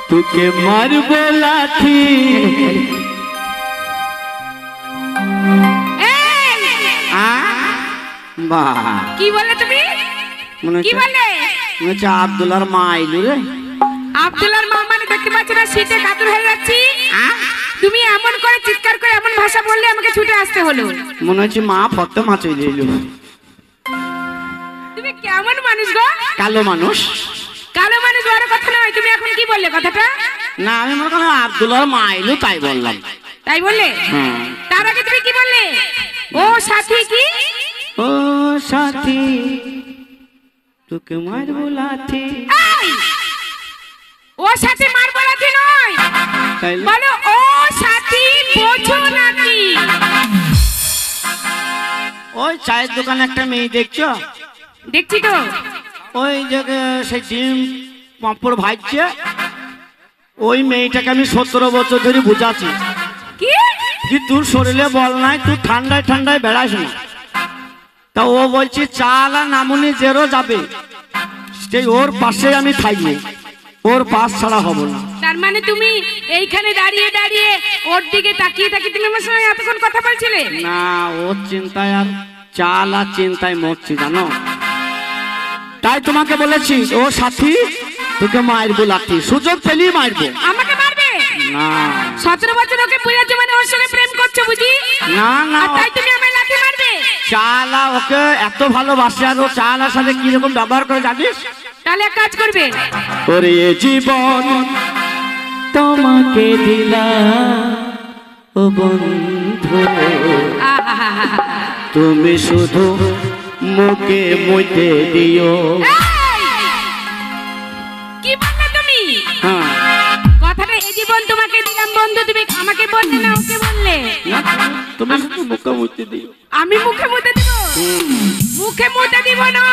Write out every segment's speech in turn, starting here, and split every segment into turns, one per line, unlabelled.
তোকে মারব লাঠি।
কি বলে তুমি? কি বলে?
আব্দুল্লাহর মা আইলু রে।
আব্দুল্লাহর মা মানে দেখতে পাচ্ছ না শীতে কাতর হয়ে যাচ্ছি। তুমি এমন করে চিৎকার করে এমন ভাষা বললে আমাকে ছুটে আসতে হলো।
মনে হচ্ছে মা ফটো মাছ দিল।
তুমি কেমন মানুষ গো?
কালো মানুষ।
কালো মানুষ বড় কথা নয়। তুমি এখন কি বললে কথাটা?
না আমি মনে করলাম আব্দুল্লাহর মা আইলু তাই বললাম।
তাই বললে? তার আগে তুমি কি বললে? ও সাথী কি?
ও সাথী তোকে মারবো লাঠি।
ও সাথী মারবো লাঠি নয়, বলো ও সাথী বোঝো নাকি?
ওই চায়ের দোকানে একটা মেয়ে দেখছো?
দেখছি তো।
ওই জায়গায় সেই ডিম পাঁপড় ভাজছে, ওই মেয়েটাকে আমি 17 বছর ধরে বুঝাচ্ছি কি তোর শরীরে বল নাই, তুই ঠান্ডায় ঠান্ডায় বেড়াস না। তা ও বলছে চাল আর নামুনি জেরো যাবে, সেই ওর পাশে আমি থাকবো, ওর পাশ ছাড়া হব না।
তার মানে তুমি এইখানে দাঁড়িয়ে দাঁড়িয়ে ওর দিকে তাকিয়ে তাকিয়ে তুমি আমার সঙ্গে এতক্ষণ কথা বলছিলে?
না, ওর চিন্তায় আর চাল আর চিন্তায় মরছি জানো। তাই তোমাকে বলেছি ও সাথী তোকে মারবো লাঠি, সুযোগ পেলি মারবো।
আমাকে মারবে
না?
17 বছর ওকে বুঝাচ্ছ মানে ওর সঙ্গে প্রেম করছো বুঝি?
না না,
তাই তুমি আমায় লাঠি মারবে?
চালা ওকে এত ভালোবাসে আর ও চালার সাথে কিরকম ব্যবহার করে জানিস?
তাহলে এক কাজ করবে,
ওরে জীবন তোমাকে দিলাম ও বন্ধু, তুমি শুধু মুখে মুইতে দিও।
কি বললে তুমি?
হ্যাঁ,
কথাটা এই জীবন তোমাকে দিলাম বন্ধু, তুমি আমাকে বললে না ওকে বললে?
তুমি শুধু মুখে মুইতে দিও।
আমি মুখে মুতে দিব? মুখে মুতে দিব না।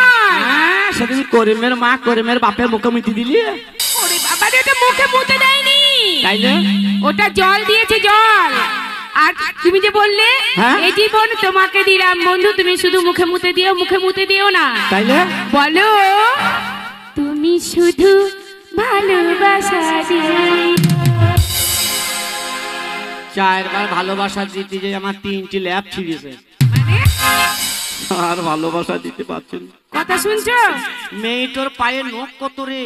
সেদিন করিমের মা করিমের বাপের মুখে মুইতে দিলি।
ওরে বাবা রে, ওটা মুখে মুতে দেয়নি,
তাইলে
ওটা জল দিয়েছে জল। আর তুমি যে বললে এই জীবন তোমাকে দিলাম বন্ধু, তুমি শুধু মুখে মুতে দিও, মুখে মুতে দিও না।
তাইলে
বলো তুমি শুধু ভালোবাসা দিও।
4 বার ভালোবাসা দিতে যে আমার 3টি ল্যাব ছিঁড়েছে, আর ভালোবাসা দিতে পারছেন।
কথা শুনছো?
মেয়েটার পায়ে নখ কত রে,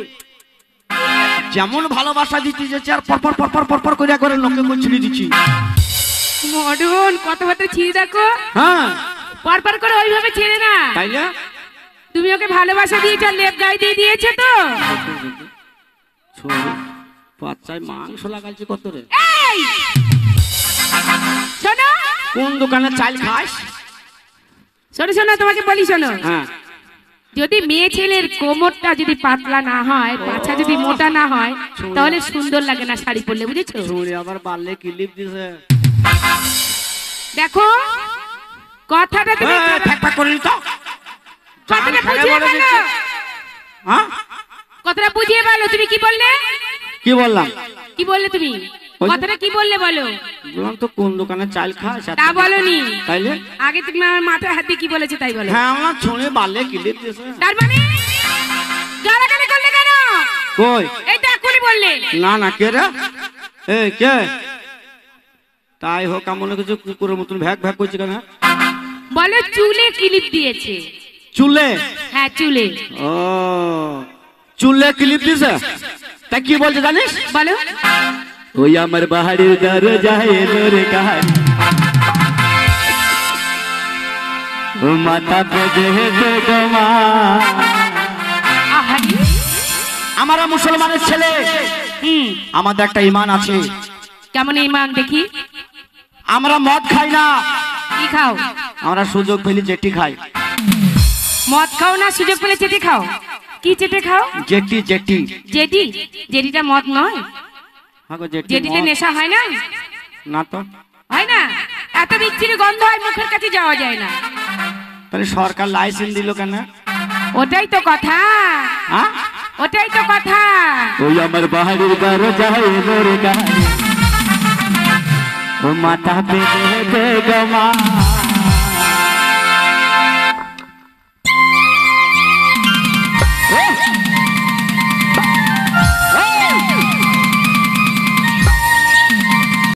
যেমন ভালোবাসা দিতে যাচ্ছে আর পরপর পরপর পরপর করে করে নখে করে ছিঁড়ে দিচ্ছি।
মডন কথাবার্তা ছিঁড়ে দেখো।
হ্যাঁ,
পরপর করে ওইভাবে ছেড়ে না।
তাইলে
তুমি ওকে ভালোবাসা দিয়েছো, লেপ গায়ে দিয়ে দিয়েছে তো।
বাচ্চায় মাংস লাগাইছে কত রে।
এই শোনো,
কোন দোকানে চাল খাস?
শোনো শোনো, তোমাকে বলি শোনো।
হ্যাঁ,
যদি মেয়ে ছেলের কোমরটা যদি পাতলা না হয়, পাছা যদি মোটা না হয়, তাহলে সুন্দর লাগে না শাড়ি পরলে, বুঝেছো?
ছুঁড়ে আবার বাড়লে ক্লিপ দিছে।
দেখো কথাটা তুমি
ঠাট্টা করিস তো।
কথাটা বুঝিয়ে বলো।
হ্যাঁ,
কথাটা বুঝিয়ে বলো। তুমি কি বললে?
কি বললাম?
কি বললে তুমি? কথাটা কি বললে বলো?
বললাম তো কোন দোকানে চাল খাস।
তা বলনি।
তাইলে
আগে তুমি আমার মাথায় হাত দিয়ে কি বলেছে তাই বলো।
হ্যাঁ, আমার ছুঁড়ে বাড়লে ক্লিপ দিছে।
তার মানে গালাগালি করলে কেন?
কই
এইটা এখনই বললে।
না না, কে রে? এই কে? তাই হোক, মনে কিছু কুকুরের মতন ভ্যাক ভ্যাক করছে কেন?
বলে চুলে ক্লিপ দিয়েছে।
চুলে?
হ্যাঁ চুলে।
ও, চুলে ক্লিপ দিছে? তা কি বলছে জানিস?
বলো।
ওই আমার বাহারের দরজায় এলো রে কাহারি, ও মাথা বেঁধে বেগমা। আমরা মুসলমানের ছেলে, আমাদের একটা ঈমান আছে।
কেমন ঈমান দেখি?
আমরা মদ খাই না।
কি খাও?
আমরা সুযোগ পেলে জেটি খাই।
মদ খাও না, সুযোগ পেলে চেটে খাও? কি চেটে খাও?
Jetty jetty.
জেটি? জেটিটা মদ নয়। জেটিতে নেশা হয় না?
না তো।
হয় না? এত বিচ্ছিরি গন্ধ হয়, মুখের কাছে যাওয়া যায় না।
তাহলে সরকার লাইসেন্স দিল কেন?
ওটাই তো কথা। ওটাই তো কথা।
ওই আমার বাহারের দরজায় এলো রে কাহারি, ও মাথা বেঁধে বেগমা।